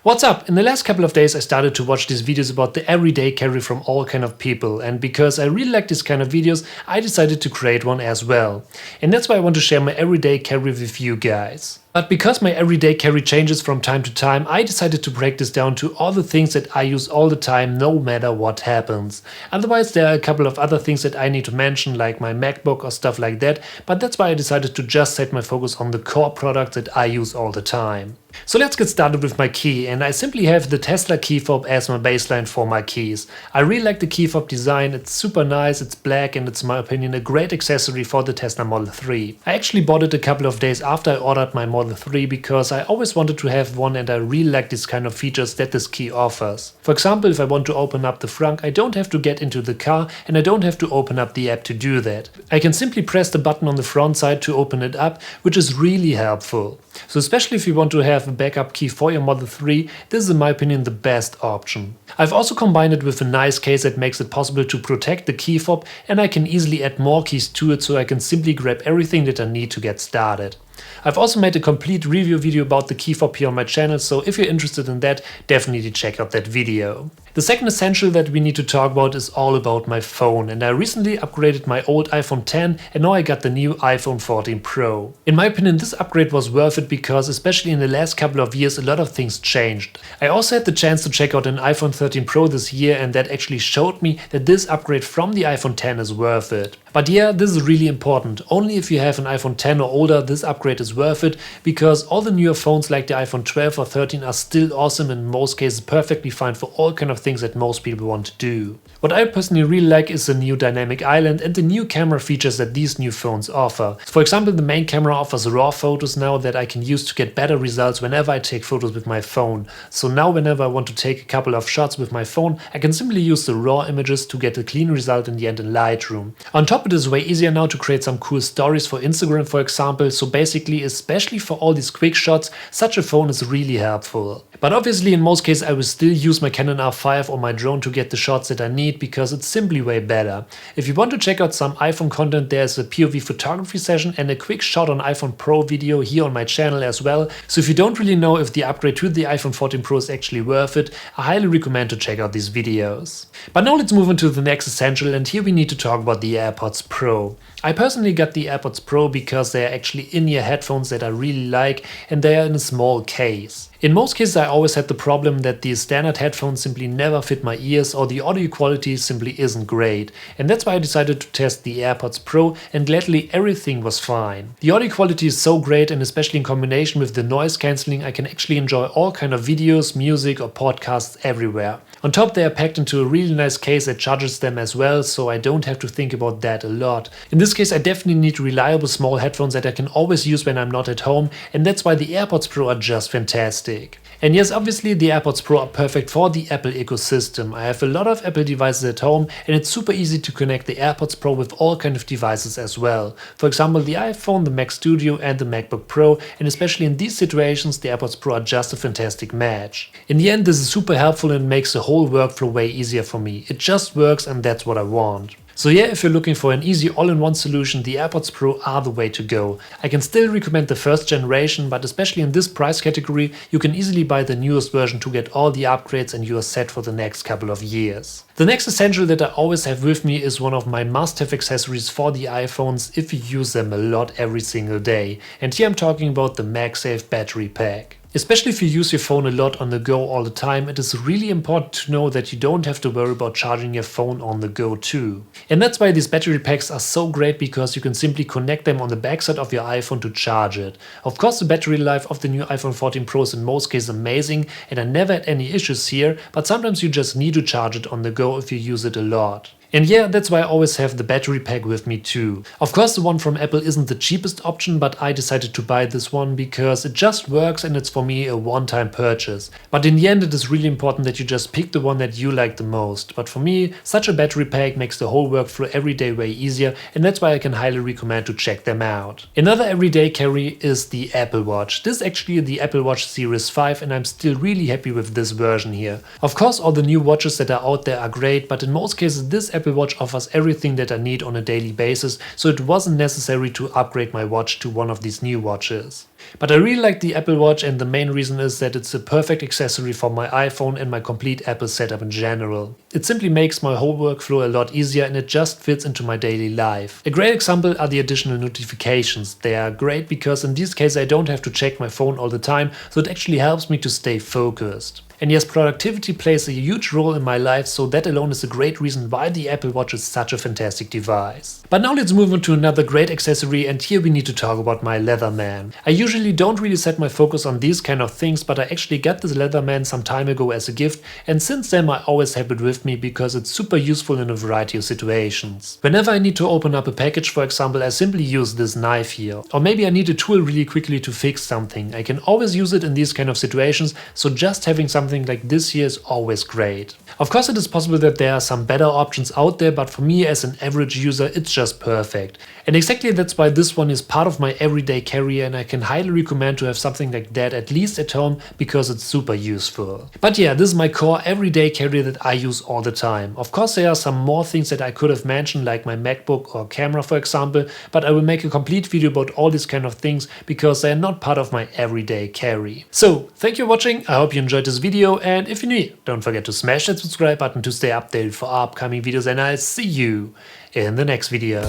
What's up? In the last couple of days I started to watch these videos about the everyday carry from all kind of people, and because I really like this kind of videos I decided to create one as well. And that's why I want to share my everyday carry with you guys. But because my everyday carry changes from time to time, I decided to break this down to all the things that I use all the time no matter what happens. Otherwise there are a couple of other things that I need to mention, like my MacBook or stuff like that, but that's why I decided to just set my focus on the core products that I use all the time. So let's get started with my key, and I simply have the Tesla key fob as my baseline for my keys. I really like the key fob design, it's super nice, it's black, and it's in my opinion a great accessory for the Tesla Model 3. I actually bought it a couple of days after I ordered my Model 3 because I always wanted to have one and I really like this kind of features that this key offers. For example, if I want to open up the trunk, I don't have to get into the car and I don't have to open up the app to do that. I can simply press the button on the front side to open it up, which is really helpful. So especially if you want to have a backup key for your Model 3, this is in my opinion the best option. I've also combined it with a nice case that makes it possible to protect the key fob, and I can easily add more keys to it so I can simply grab everything that I need to get started. I've also made a complete review video about the key fob here on my channel, so if you're interested in that, definitely check out that video. The second essential that we need to talk about is all about my phone, and I recently upgraded my old iPhone 10 and now I got the new iPhone 14 Pro. In my opinion, this upgrade was worth it because especially in the last couple of years a lot of things changed. I also had the chance to check out an iPhone 13 Pro this year, and that actually showed me that this upgrade from the iPhone 10 is worth it. But yeah, this is really important. Only if you have an iPhone 10 or older this upgrade is worth it, because all the newer phones like the iPhone 12 or 13 are still awesome and in most cases perfectly fine for all kind of things that most people want to do. What I personally really like is the new dynamic island and the new camera features that these new phones offer. For example, the main camera offers RAW photos now that I can use to get better results whenever I take photos with my phone. So now whenever I want to take a couple of shots with my phone, I can simply use the RAW images to get a clean result in the end in Lightroom. On top, it is way easier now to create some cool stories for Instagram, for example, so basically, especially for all these quick shots, such a phone is really helpful. But obviously in most cases I will still use my Canon R5 or my drone to get the shots that I need because it's simply way better. If you want to check out some iPhone content, there's a POV photography session and a quick shot on iPhone Pro video here on my channel as well. So if you don't really know if the upgrade to the iPhone 14 Pro is actually worth it, I highly recommend to check out these videos. But now let's move into the next essential, and here we need to talk about the AirPods Pro. I personally got the AirPods Pro because they are actually in-ear headphones that I really like, and they are in a small case. In most cases I always had the problem that the standard headphones simply never fit my ears or the audio quality simply isn't great, and that's why I decided to test the AirPods Pro, and gladly everything was fine. The audio quality is so great, and especially in combination with the noise cancelling I can actually enjoy all kind of videos, music or podcasts everywhere. On top they are packed into a really nice case that charges them as well, so I don't have to think about that a lot. In this case I definitely need reliable small headphones that I can always use when I'm not at home, and that's why the AirPods Pro are just fantastic. And yes, obviously the AirPods Pro are perfect for the Apple ecosystem. I have a lot of Apple devices at home, and it's super easy to connect the AirPods Pro with all kind of devices as well. For example, the iPhone, the Mac Studio and the MacBook Pro, and especially in these situations the AirPods Pro are just a fantastic match. In the end this is super helpful and makes the whole workflow way easier for me. It just works, and that's what I want. So yeah, if you're looking for an easy all-in-one solution, the AirPods Pro are the way to go. I can still recommend the first generation, but especially in this price category, you can easily buy the newest version to get all the upgrades and you are set for the next couple of years. The next essential that I always have with me is one of my must-have accessories for the iPhones if you use them a lot every single day. And here I'm talking about the MagSafe battery pack. Especially if you use your phone a lot on the go all the time, it is really important to know that you don't have to worry about charging your phone on the go too. And that's why these battery packs are so great, because you can simply connect them on the backside of your iPhone to charge it. Of course the battery life of the new iPhone 14 Pro is in most cases amazing, and I never had any issues here, but sometimes you just need to charge it on the go if you use it a lot. And yeah, that's why I always have the battery pack with me too. Of course the one from Apple isn't the cheapest option, but I decided to buy this one because it just works and it's for me a one-time purchase. But in the end it is really important that you just pick the one that you like the most. But for me, such a battery pack makes the whole workflow every day way easier, and that's why I can highly recommend to check them out. Another everyday carry is the Apple Watch. This is actually the Apple Watch Series 5, and I'm still really happy with this version here. Of course all the new watches that are out there are great, but in most cases this Apple Watch offers everything that I need on a daily basis, so it wasn't necessary to upgrade my watch to one of these new watches. But I really like the Apple Watch, and the main reason is that it's a perfect accessory for my iPhone and my complete Apple setup in general. It simply makes my whole workflow a lot easier, and it just fits into my daily life. A great example are the additional notifications. They are great because in this case I don't have to check my phone all the time, so it actually helps me to stay focused. And yes, productivity plays a huge role in my life, so that alone is a great reason why the Apple Watch is such a fantastic device. But now let's move on to another great accessory, and here we need to talk about my Leatherman. I usually don't really set my focus on these kind of things, but I actually got this Leatherman some time ago as a gift, and since then I always have it with me because it's super useful in a variety of situations. Whenever I need to open up a package, for example, I simply use this knife here. Or maybe I need a tool really quickly to fix something. I can always use it in these kind of situations, so just having something like this here is always great. Of course, it is possible that there are some better options out there, but for me as an average user, it's just perfect. And exactly that's why this one is part of my everyday carry, and I can highly recommend to have something like that at least at home because it's super useful. But yeah, this is my core everyday carry that I use all the time. Of course, there are some more things that I could have mentioned, like my MacBook or camera, for example, but I will make a complete video about all these kind of things because they are not part of my everyday carry. So, thank you for watching. I hope you enjoyed this video, and if you're new, don't forget to smash that subscribe button to stay updated for upcoming videos, and I'll see you in the next video.